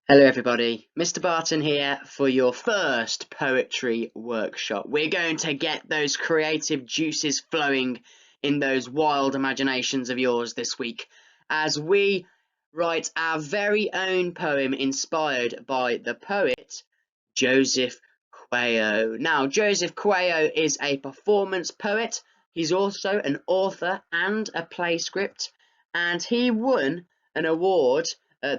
Hello everybody, Mr. Barton here for your first poetry workshop. We're going to get those creative juices flowing in those wild imaginations of yours this week as we write our very own poem inspired by the poet Joseph Kwai Oh. Now, Joseph Kwai Oh is a performance poet. He's also an author and a play script, and he won an award,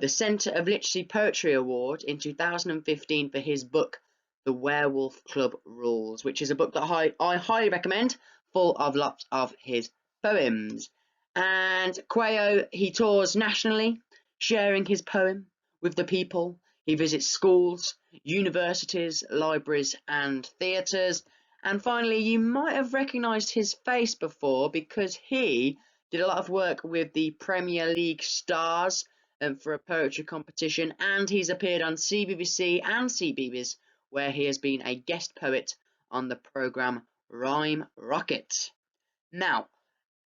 the Centre of Literacy Poetry Award in 2015 for his book, The Werewolf Club Rules, which is a book that I highly recommend, full of lots of his poems. And Kwai Oh, he tours nationally, sharing his poem with the people. He visits schools, universities, libraries, and theatres. And finally, you might have recognised his face before because he did a lot of work with the Premier League stars for a poetry competition, and he's appeared on CBBC and CBeebies, where he has been a guest poet on the programme Rhyme Rocket. Now,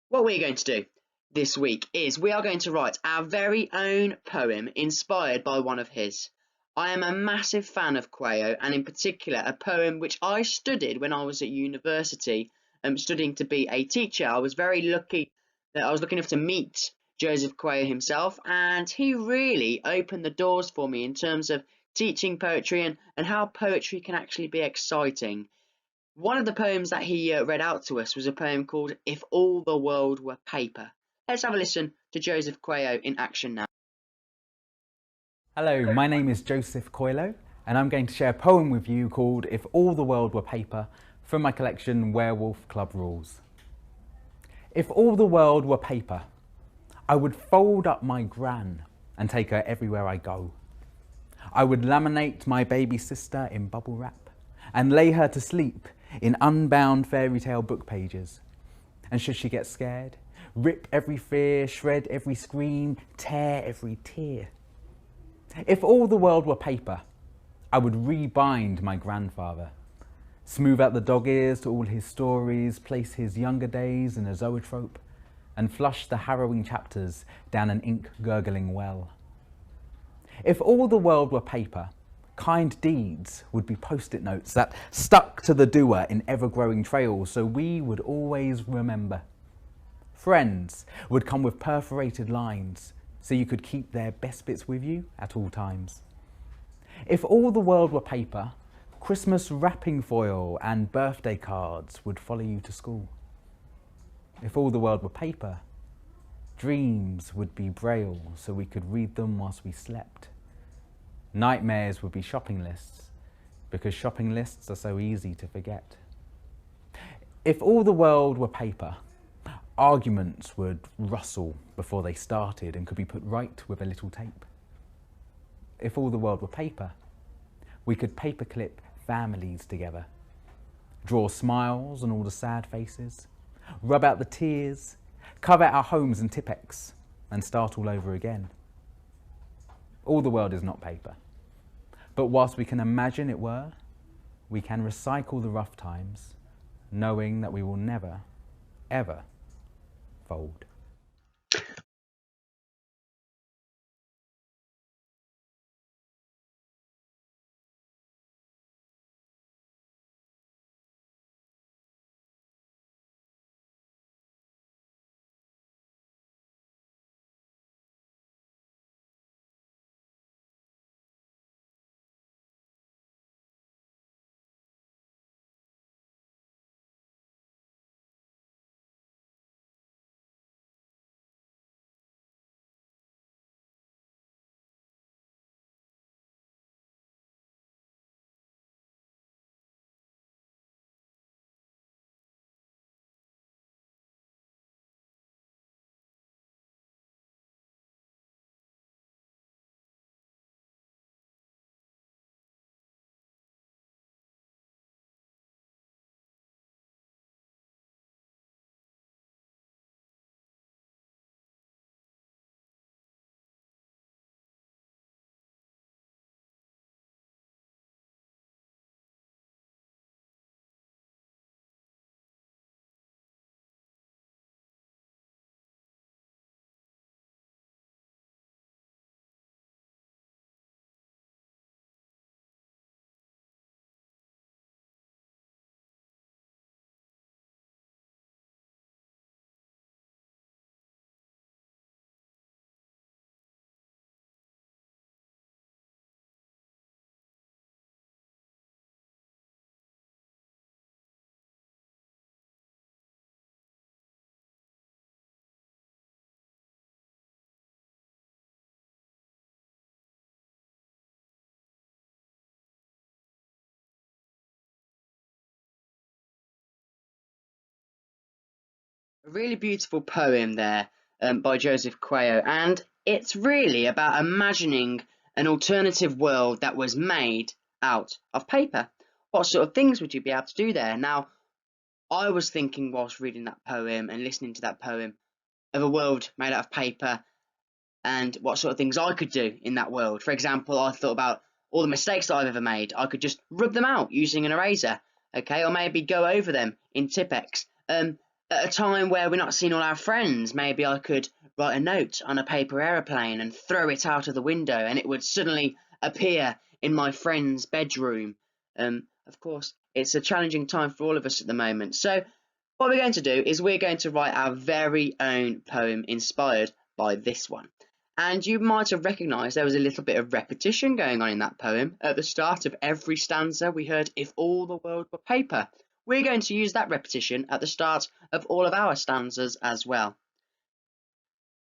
what we're going to do this week is we are going to write our very own poem inspired by one of his. I am a massive fan of Kwai Oh, and in particular a poem which I studied when I was at university, studying to be a teacher. I was very lucky that I was lucky enough to meet Joseph Kwai Oh himself, and he really opened the doors for me in terms of teaching poetry and how poetry can actually be exciting. One of the poems that he read out to us was a poem called If All the World Were Paper. Let's have a listen to Joseph Kwai Oh in action now. Hello, my name is Joseph Kwai Oh, and I'm going to share a poem with you called If All the World Were Paper from my collection Werewolf Club Rules. If all the world were paper, I would fold up my gran and take her everywhere I go. I would laminate my baby sister in bubble wrap and lay her to sleep in unbound fairy tale book pages. And should she get scared, rip every fear, shred every scream, tear every tear. If all the world were paper, I would rebind my grandfather, smooth out the dog ears to all his stories, place his younger days in a zoetrope, and flush the harrowing chapters down an ink-gurgling well. If all the world were paper, kind deeds would be post-it notes that stuck to the doer in ever-growing trails so we would always remember. Friends would come with perforated lines so you could keep their best bits with you at all times. If all the world were paper, Christmas wrapping foil and birthday cards would follow you to school. If all the world were paper, dreams would be braille so we could read them whilst we slept. Nightmares would be shopping lists because shopping lists are so easy to forget. If all the world were paper, arguments would rustle before they started and could be put right with a little tape. If all the world were paper, we could paperclip families together, draw smiles on all the sad faces, rub out the tears, cover our homes in Tipp-Ex and start all over again. All the world is not paper, but whilst we can imagine it were, we can recycle the rough times, knowing that we will never, ever fold. A really beautiful poem there by Joseph Kwai Oh, and it's really about imagining an alternative world that was made out of paper. What sort of things would you be able to do there? Now, I was thinking whilst reading that poem and listening to that poem of a world made out of paper and what sort of things I could do in that world. For example, I thought about all the mistakes that I've ever made. I could just rub them out using an eraser, okay, or maybe go over them in Tipex. At a time where we're not seeing all our friends, maybe I could write a note on a paper aeroplane and throw it out of the window, and it would suddenly appear in my friend's bedroom. Of course, it's a challenging time for all of us at the moment. So, what we're going to do is we're going to write our very own poem inspired by this one. And you might have recognised there was a little bit of repetition going on in that poem. At the start of every stanza, we heard, "If all the world were paper." We're going to use that repetition at the start of all of our stanzas as well.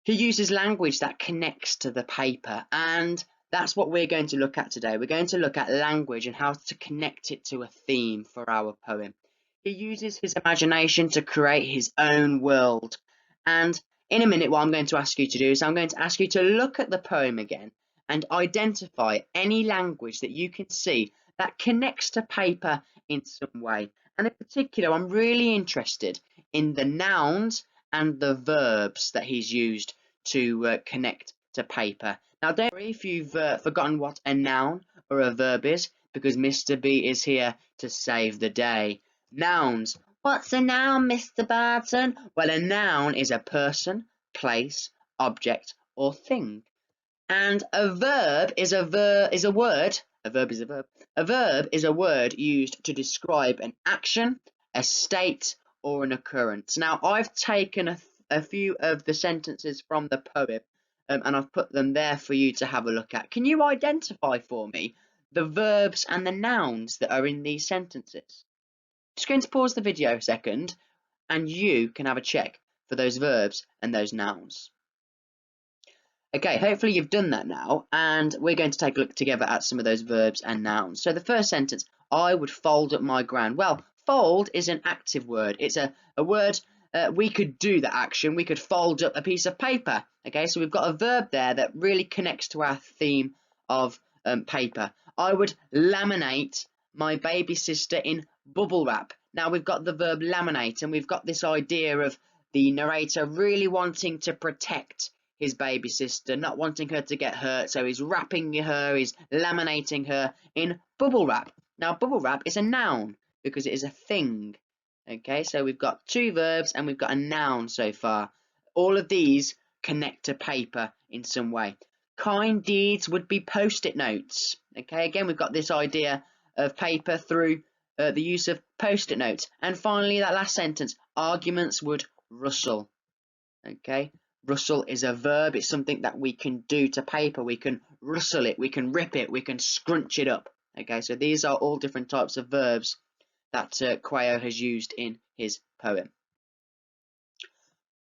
He uses language that connects to the paper, and that's what we're going to look at today. We're going to look at language and how to connect it to a theme for our poem. He uses his imagination to create his own world, and in a minute, what I'm going to ask you to do is I'm going to ask you to look at the poem again and identify any language that you can see that connects to paper in some way. And in particular, I'm really interested in the nouns and the verbs that he's used to connect to paper. Now, don't worry if you've forgotten what a noun or a verb is, because Mr. B is here to save the day. Nouns. What's a noun, Mr. Barton? Well, a noun is a person, place, object, or thing. And a verb is a word. A verb is a verb. A verb is a word used to describe an action, a state, or an occurrence. Now, I've taken a few of the sentences from the poem and I've put them there for you to have a look at. Can you identify for me the verbs and the nouns that are in these sentences? Just going to pause the video a second and you can have a check for those verbs and those nouns. Okay, hopefully you've done that now, and we're going to take a look together at some of those verbs and nouns. So the first sentence, I would fold up my ground. Well, fold is an active word. It's a word, we could do that action. We could fold up a piece of paper. Okay, so we've got a verb there that really connects to our theme of paper. I would laminate my baby sister in bubble wrap. Now we've got the verb laminate, and we've got this idea of the narrator really wanting to protect his baby sister, not wanting her to get hurt, so he's wrapping her, he's laminating her in bubble wrap. Now, bubble wrap is a noun because it is a thing. Okay, so we've got two verbs and we've got a noun so far. All of these connect to paper in some way. Kind deeds would be post-it notes. Okay, again, we've got this idea of paper through the use of post-it notes. And finally, that last sentence, arguments would rustle. Okay, rustle is a verb. It's something that we can do to paper. We can rustle it, we can rip it, we can scrunch it up. Okay, so these are all different types of verbs that Kwai Oh has used in his poem.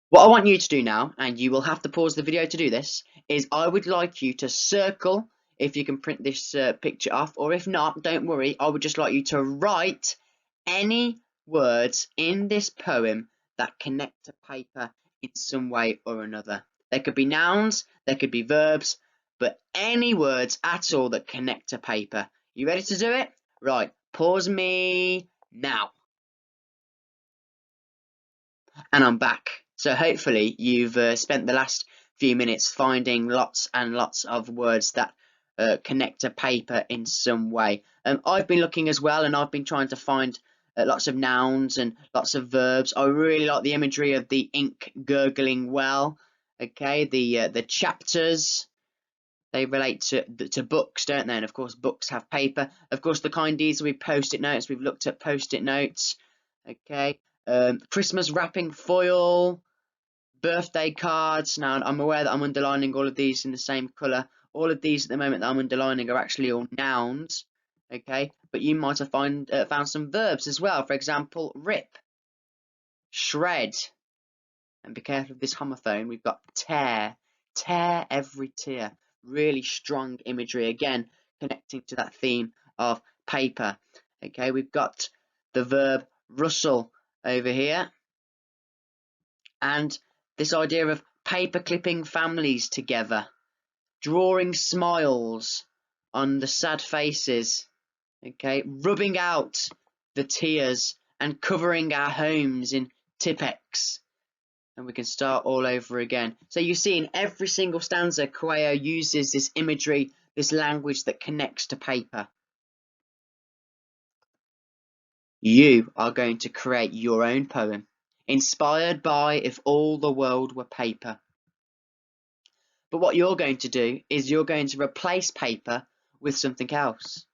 What I want you to do now, and you will have to pause the video to do this, is I would like you to circle if you can print this picture off, or if not, don't worry, I would just like you to write any words in this poem that connect to paper in some way or another. There could be nouns, there could be verbs, but any words at all that connect to paper. You ready to do it? Right, pause me now. And I'm back. So hopefully you've spent the last few minutes finding lots and lots of words that connect to paper in some way. I've been looking as well, and I've been trying to find lots of nouns and lots of verbs. I really like the imagery of the ink gurgling well. Okay, the chapters, they relate to books, don't they? And of course, books have paper. Of course, the kind deeds will be post-it notes. We've looked at post-it notes. Okay, Christmas wrapping foil, birthday cards. Now, I'm aware that I'm underlining all of these in the same colour. All of these at the moment that I'm underlining are actually all nouns. Okay, but you might have found some verbs as well. For example, rip, shred, and be careful of this homophone. We've got tear, tear every tear. Really strong imagery, again connecting to that theme of paper. Okay, we've got the verb rustle over here. And this idea of paper clipping families together, drawing smiles on the sad faces, okay, rubbing out the tears and covering our homes in Tipp-Ex. And we can start all over again. So you see in every single stanza, Kwai Oh uses this imagery, this language that connects to paper. You are going to create your own poem, inspired by If All the World Were Paper. But what you're going to do is you're going to replace paper with something else.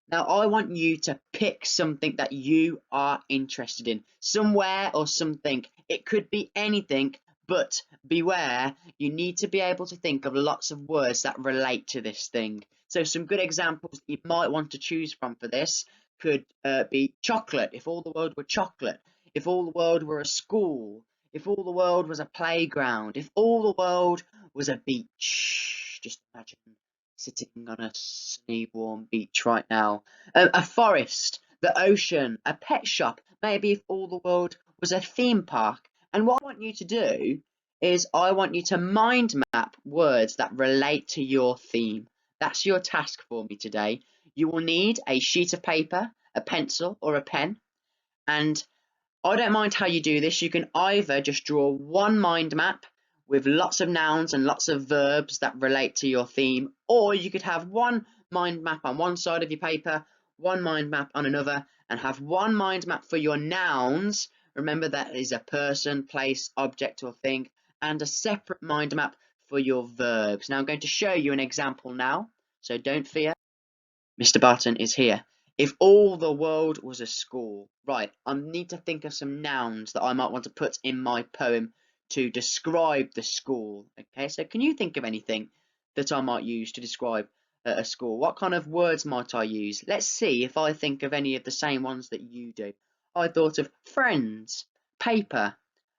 Now, I want you to pick something that you are interested in, somewhere or something. It could be anything, but beware, you need to be able to think of lots of words that relate to this thing. So some good examples you might want to choose from for this could be chocolate, if all the world were chocolate, if all the world were a school, if all the world was a playground, if all the world was a beach. Just imagine sitting on a sunny, warm beach right now. A forest, the ocean, a pet shop, maybe if all the world was a theme park. And what I want you to do is I want you to mind map words that relate to your theme. That's your task for me today. You will need a sheet of paper, a pencil or a pen, and I don't mind how you do this. You can either just draw one mind map with lots of nouns and lots of verbs that relate to your theme, or you could have one mind map on one side of your paper, one mind map on another, and have one mind map for your nouns. Remember, that is a person, place, object, or thing, and a separate mind map for your verbs. Now I'm going to show you an example now, so don't fear. Mr. Barton is here. If all the world was a school, right, I need to think of some nouns that I might want to put in my poem to describe the school. Okay, so can you think of anything that I might use to describe a school? What kind of words might I use? Let's see if I think of any of the same ones that you do. I thought of friends, paper,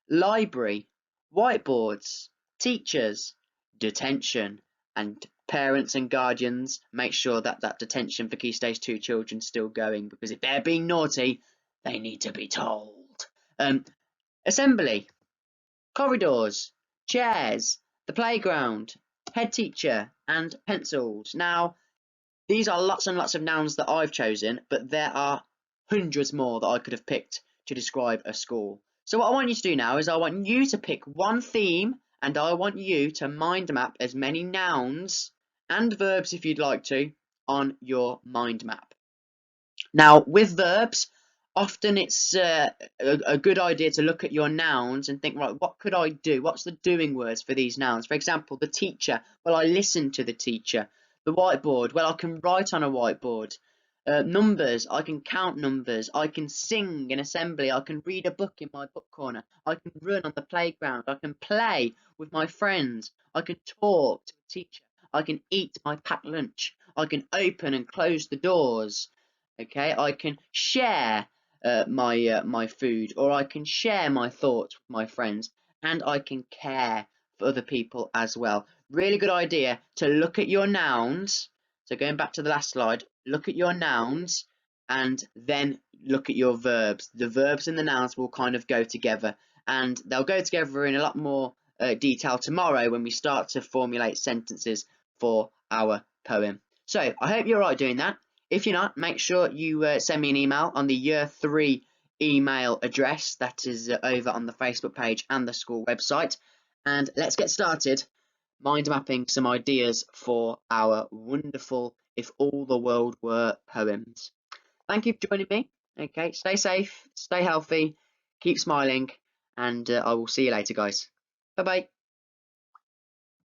library, whiteboards, teachers, detention, and parents and guardians. Make sure that that detention for Key Stage 2 children is still going, because if they're being naughty, they need to be told. Assembly, corridors, chairs, the playground, head teacher, and pencils. Now, these are lots and lots of nouns that I've chosen, but there are hundreds more that I could have picked to describe a school. So what I want you to do now is I want you to pick one theme, and I want you to mind map as many nouns and verbs, if you'd like to, on your mind map. Now, with verbs, often it's a good idea to look at your nouns and think, right, what could I do? What's the doing words for these nouns? For example, the teacher, well, I listen to the teacher. The whiteboard, well, I can write on a whiteboard. Numbers, I can count numbers. I can sing in assembly. I can read a book in my book corner. I can run on the playground. I can play with my friends. I can talk to a teacher. I can eat my packed lunch. I can open and close the doors. Okay, I can share my food, or I can share my thoughts with my friends, and I can care for other people as well. Really good idea to look at your nouns. So going back to the last slide, look at your nouns and then look at your verbs. The verbs and the nouns will kind of go together, and they'll go together in a lot more detail tomorrow when we start to formulate sentences for our poem. So I hope you're all right doing that. If you're not, make sure you send me an email on the Year 3 email address that is over on the Facebook page and the school website. And let's get started mind mapping some ideas for our wonderful If All the World Were poems. Thank you for joining me. Okay, stay safe, stay healthy, keep smiling, and I will see you later, guys. Bye-bye.